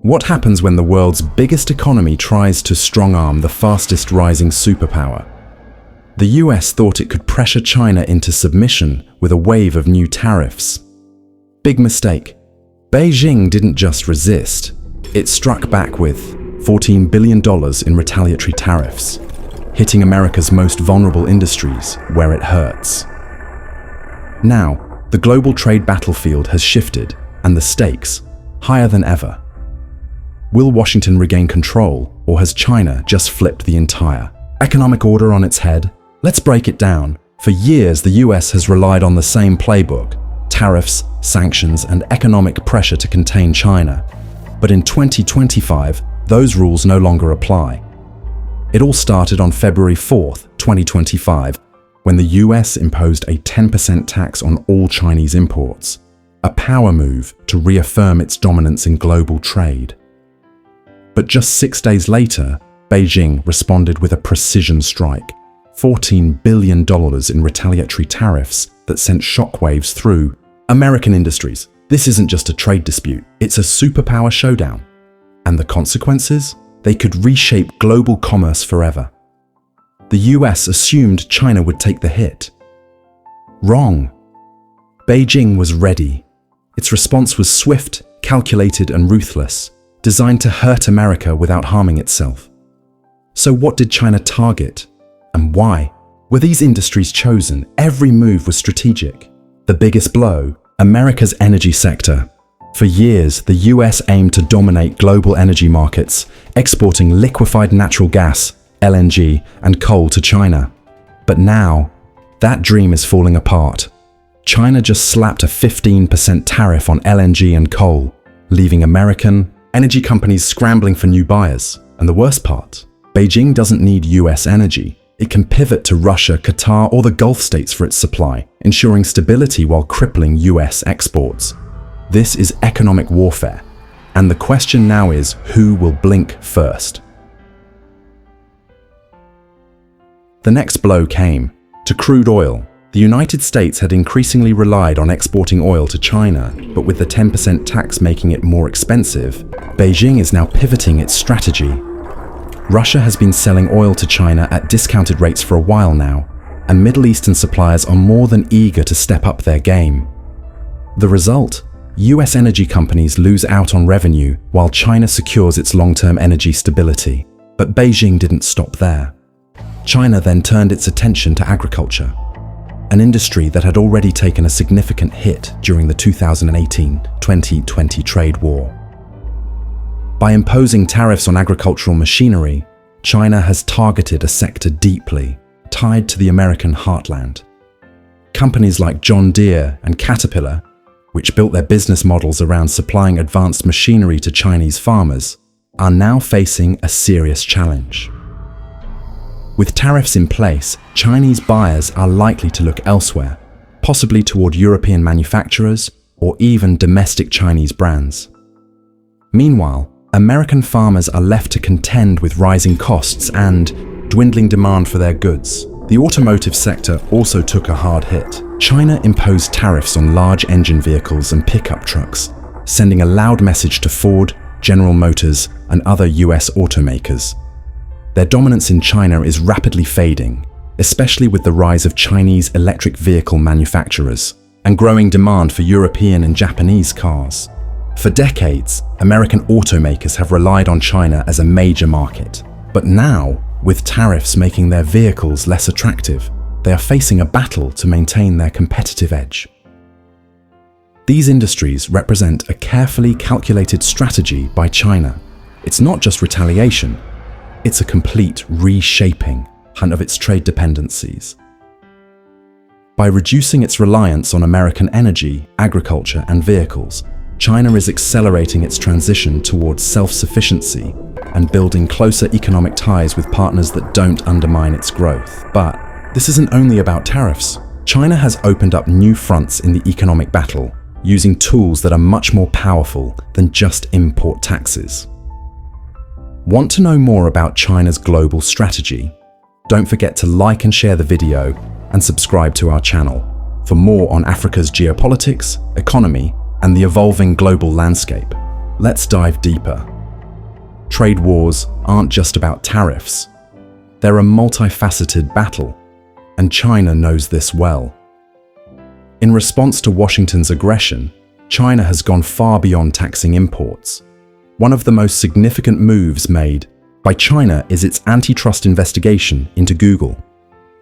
What happens when the world's biggest economy tries to strong-arm the fastest rising superpower? The US thought it could pressure China into submission with a wave of new tariffs. Big mistake. Beijing didn't just resist, it struck back with $14 billion in retaliatory tariffs, hitting America's most vulnerable industries where it hurts. Now, the global trade battlefield has shifted, and the stakes higher than ever. Will Washington regain control, or has China just flipped the entire economic order on its head? Let's break it down. For years, the US has relied on the same playbook: tariffs, sanctions, and economic pressure to contain China. But in 2025, those rules no longer apply. It all started on February 4th, 2025, when the US imposed a 10% tax on all Chinese imports, a power move to reaffirm its dominance in global trade. But just 6 days later, Beijing responded with a precision strike: $14 billion in retaliatory tariffs that sent shockwaves through American industries. This isn't just a trade dispute, it's a superpower showdown. And the consequences? They could reshape global commerce forever. The US assumed China would take the hit. Wrong. Beijing was ready. Its response was swift, calculated, and ruthless, designed to hurt America without harming itself. So what did China target? And why? Were these industries chosen? Every move was strategic. The biggest blow? America's energy sector. For years, the US aimed to dominate global energy markets, exporting liquefied natural gas, LNG, and coal to China. But now, that dream is falling apart. China just slapped a 15% tariff on LNG and coal, leaving American energy companies scrambling for new buyers. And the worst part, Beijing doesn't need US energy. It can pivot to Russia, Qatar, or the Gulf states for its supply, ensuring stability while crippling US exports. This is economic warfare, and the question now is, who will blink first? The next blow came to crude oil. The United States had increasingly relied on exporting oil to China, but with the 10% tax making it more expensive, Beijing is now pivoting its strategy. Russia has been selling oil to China at discounted rates for a while now, and Middle Eastern suppliers are more than eager to step up their game. The result? US energy companies lose out on revenue while China secures its long-term energy stability. But Beijing didn't stop there. China then turned its attention to agriculture, an industry that had already taken a significant hit during the 2018-2020 trade war. By imposing tariffs on agricultural machinery, China has targeted a sector deeply tied to the American heartland. Companies like John Deere and Caterpillar, which built their business models around supplying advanced machinery to Chinese farmers, are now facing a serious challenge. With tariffs in place, Chinese buyers are likely to look elsewhere, possibly toward European manufacturers or even domestic Chinese brands. Meanwhile, American farmers are left to contend with rising costs and dwindling demand for their goods. The automotive sector also took a hard hit. China imposed tariffs on large engine vehicles and pickup trucks, sending a loud message to Ford, General Motors, and other US automakers. Their dominance in China is rapidly fading, especially with the rise of Chinese electric vehicle manufacturers and growing demand for European and Japanese cars. For decades, American automakers have relied on China as a major market. But now, with tariffs making their vehicles less attractive, they are facing a battle to maintain their competitive edge. These industries represent a carefully calculated strategy by China. It's not just retaliation, it's a complete reshaping of its trade dependencies. By reducing its reliance on American energy, agriculture, and vehicles, China is accelerating its transition towards self-sufficiency and building closer economic ties with partners that don't undermine its growth. But this isn't only about tariffs. China has opened up new fronts in the economic battle, using tools that are much more powerful than just import taxes. Want to know more about China's global strategy? Don't forget to like and share the video and subscribe to our channel for more on Africa's geopolitics, economy, and the evolving global landscape. Let's dive deeper. trade wars aren't just about tariffs. They're a multifaceted battle, and China knows this well. In response to Washington's aggression, China has gone far beyond taxing imports. One of the most significant moves made by China is its antitrust investigation into Google.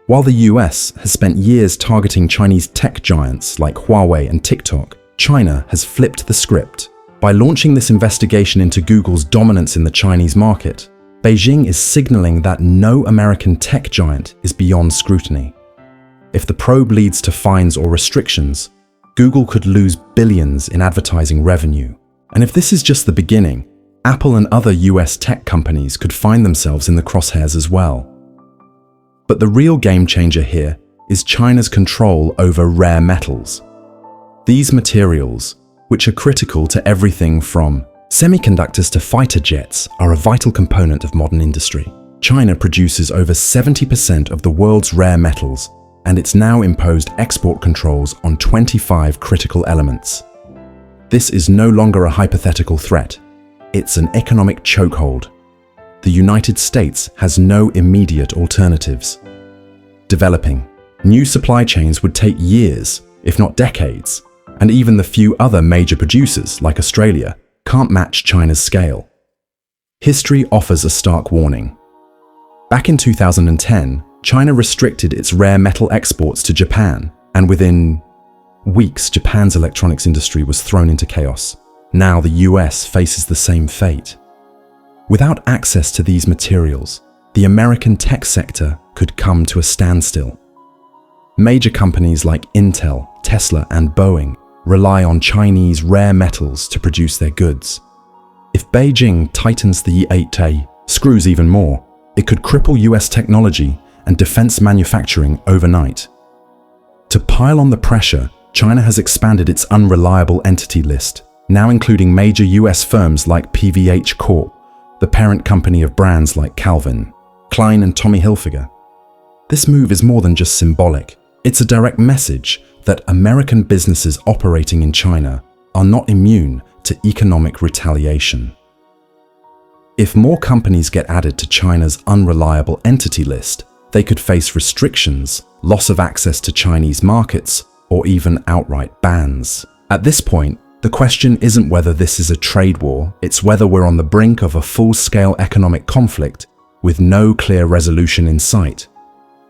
While the US has spent years targeting Chinese tech giants like Huawei and TikTok, China has flipped the script. By launching this investigation into Google's dominance in the Chinese market, Beijing is signaling that no American tech giant is beyond scrutiny. If the probe leads to fines or restrictions, Google could lose billions in advertising revenue. And if this is just the beginning, Apple and other US tech companies could find themselves in the crosshairs as well. But the real game changer here is China's control over rare metals. These materials, which are critical to everything from semiconductors to fighter jets, are a vital component of modern industry. China produces over 70% of the world's rare metals, and it's now imposed export controls on 25 critical elements. This is no longer a hypothetical threat. It's an economic chokehold. The United States has no immediate alternatives. Developing new supply chains would take years, if not decades, and even the few other major producers, like Australia, can't match China's scale. History offers a stark warning. Back in 2010, China restricted its rare metal exports to Japan, and within weeks, Japan's electronics industry was thrown into chaos. Now the US faces the same fate. Without access to these materials, the American tech sector could come to a standstill. Major companies like Intel, Tesla, and Boeing rely on Chinese rare metals to produce their goods. If Beijing tightens the 8A screws even more, it could cripple US technology and defense manufacturing overnight. To pile on the pressure, China has expanded its unreliable entity list, now including major US firms like PVH Corp, the parent company of brands like Calvin Klein and Tommy Hilfiger. This move is more than just symbolic. It's a direct message that American businesses operating in China are not immune to economic retaliation. If more companies get added to China's unreliable entity list, they could face restrictions, loss of access to Chinese markets, or even outright bans. At this point, the question isn't whether this is a trade war, it's whether we're on the brink of a full-scale economic conflict with no clear resolution in sight.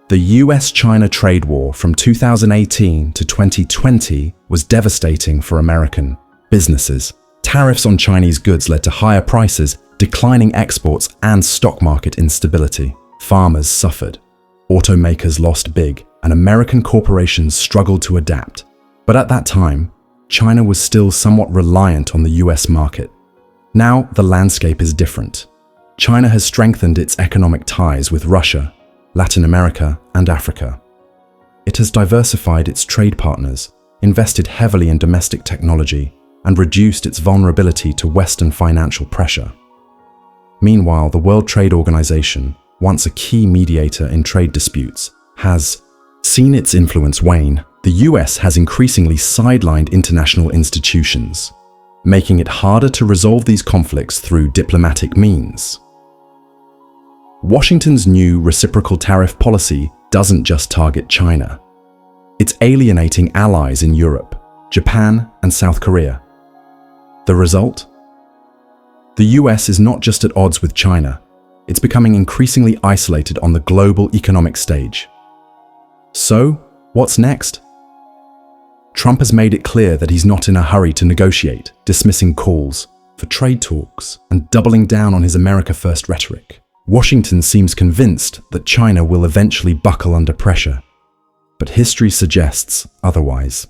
The US-China trade war from 2018 to 2020 was devastating for American businesses. Tariffs on Chinese goods led to higher prices, declining exports, and stock market instability. Farmers suffered. Automakers lost big, and American corporations struggled to adapt. But at that time, China was still somewhat reliant on the US market. Now, the landscape is different. China has strengthened its economic ties with Russia, Latin America, and Africa. It has diversified its trade partners, invested heavily in domestic technology, and reduced its vulnerability to Western financial pressure. Meanwhile, the World Trade Organization, once a key mediator in trade disputes, has seen its influence wane. The US has increasingly sidelined international institutions, making it harder to resolve these conflicts through diplomatic means. Washington's new reciprocal tariff policy doesn't just target China. It's alienating allies in Europe, Japan, and South Korea. The result? The US is not just at odds with China, it's becoming increasingly isolated on the global economic stage. So, what's next? Trump has made it clear that he's not in a hurry to negotiate, dismissing calls for trade talks and doubling down on his America First rhetoric. Washington seems convinced that China will eventually buckle under pressure, but history suggests otherwise.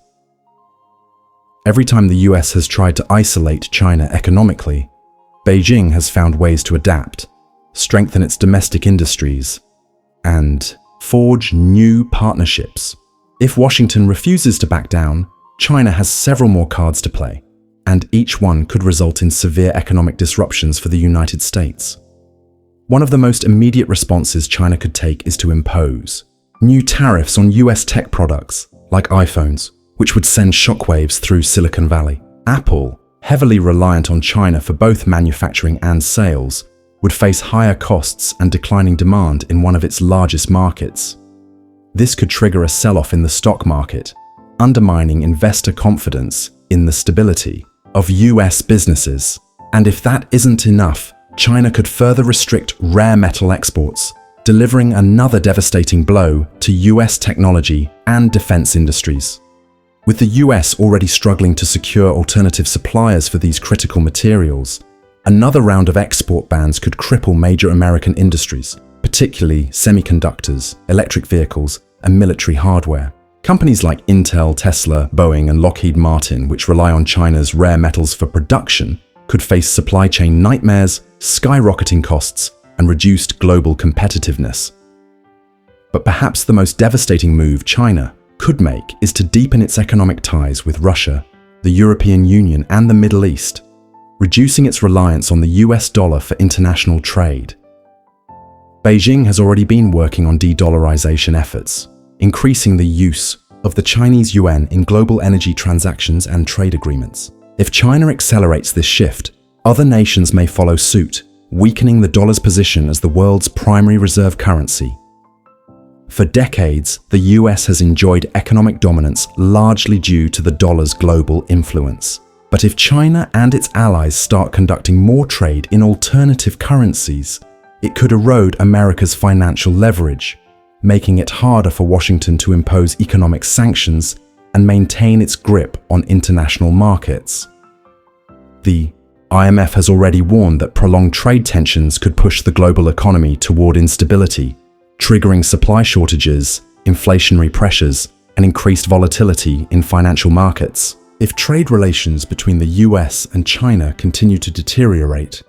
Every time the US has tried to isolate China economically, Beijing has found ways to adapt, strengthen its domestic industries, and forge new partnerships. If Washington refuses to back down, China has several more cards to play, and each one could result in severe economic disruptions for the United States. One of the most immediate responses China could take is to impose new tariffs on US tech products, like iPhones, which would send shockwaves through Silicon Valley. Apple, heavily reliant on China for both manufacturing and sales, would face higher costs and declining demand in one of its largest markets. This could trigger a sell-off in the stock market, undermining investor confidence in the stability of US businesses. And if that isn't enough, China could further restrict rare metal exports, delivering another devastating blow to US technology and defense industries. With the US already struggling to secure alternative suppliers for these critical materials, another round of export bans could cripple major American industries, particularly semiconductors, electric vehicles, and military hardware. Companies like Intel, Tesla, Boeing, and Lockheed Martin, which rely on China's rare metals for production, could face supply chain nightmares, skyrocketing costs, and reduced global competitiveness. But perhaps the most devastating move China could make is to deepen its economic ties with Russia, the European Union, and the Middle East, reducing its reliance on the US dollar for international trade. Beijing has already been working on de-dollarization efforts, increasing the use of the Chinese yuan in global energy transactions and trade agreements. If China accelerates this shift, other nations may follow suit, weakening the dollar's position as the world's primary reserve currency. For decades, the US has enjoyed economic dominance largely due to the dollar's global influence. But if China and its allies start conducting more trade in alternative currencies, it could erode America's financial leverage, making it harder for Washington to impose economic sanctions and maintain its grip on international markets. The IMF has already warned that prolonged trade tensions could push the global economy toward instability, triggering supply shortages, inflationary pressures, and increased volatility in financial markets. If trade relations between the US and China continue to deteriorate,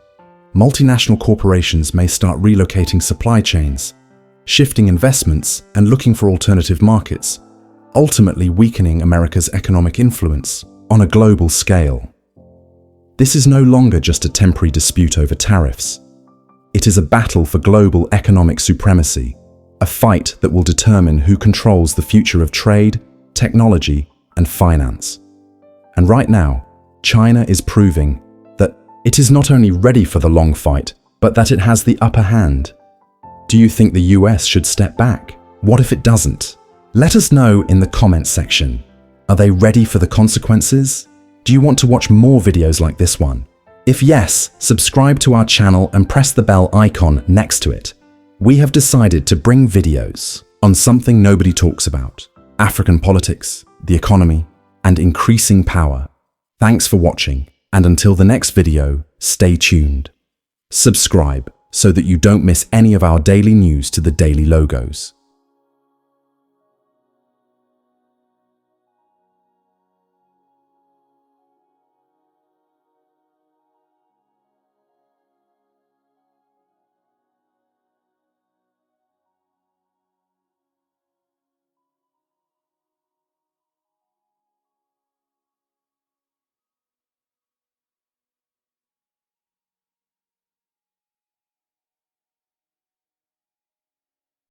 multinational corporations may start relocating supply chains, shifting investments, and looking for alternative markets, ultimately weakening America's economic influence on a global scale. This is no longer just a temporary dispute over tariffs. It is a battle for global economic supremacy, a fight that will determine who controls the future of trade, technology, and finance. And right now, China is proving that it is not only ready for the long fight, but that it has the upper hand. Do you think the US should step back? What if it doesn't? Let us know in the comments section. Are they ready for the consequences? Do you want to watch more videos like this one? If yes, subscribe to our channel and press the bell icon next to it. We have decided to bring videos on something nobody talks about: African politics, the economy, and increasing power. Thanks for watching, and until the next video, stay tuned. Subscribe so that you don't miss any of our daily news to the daily logos.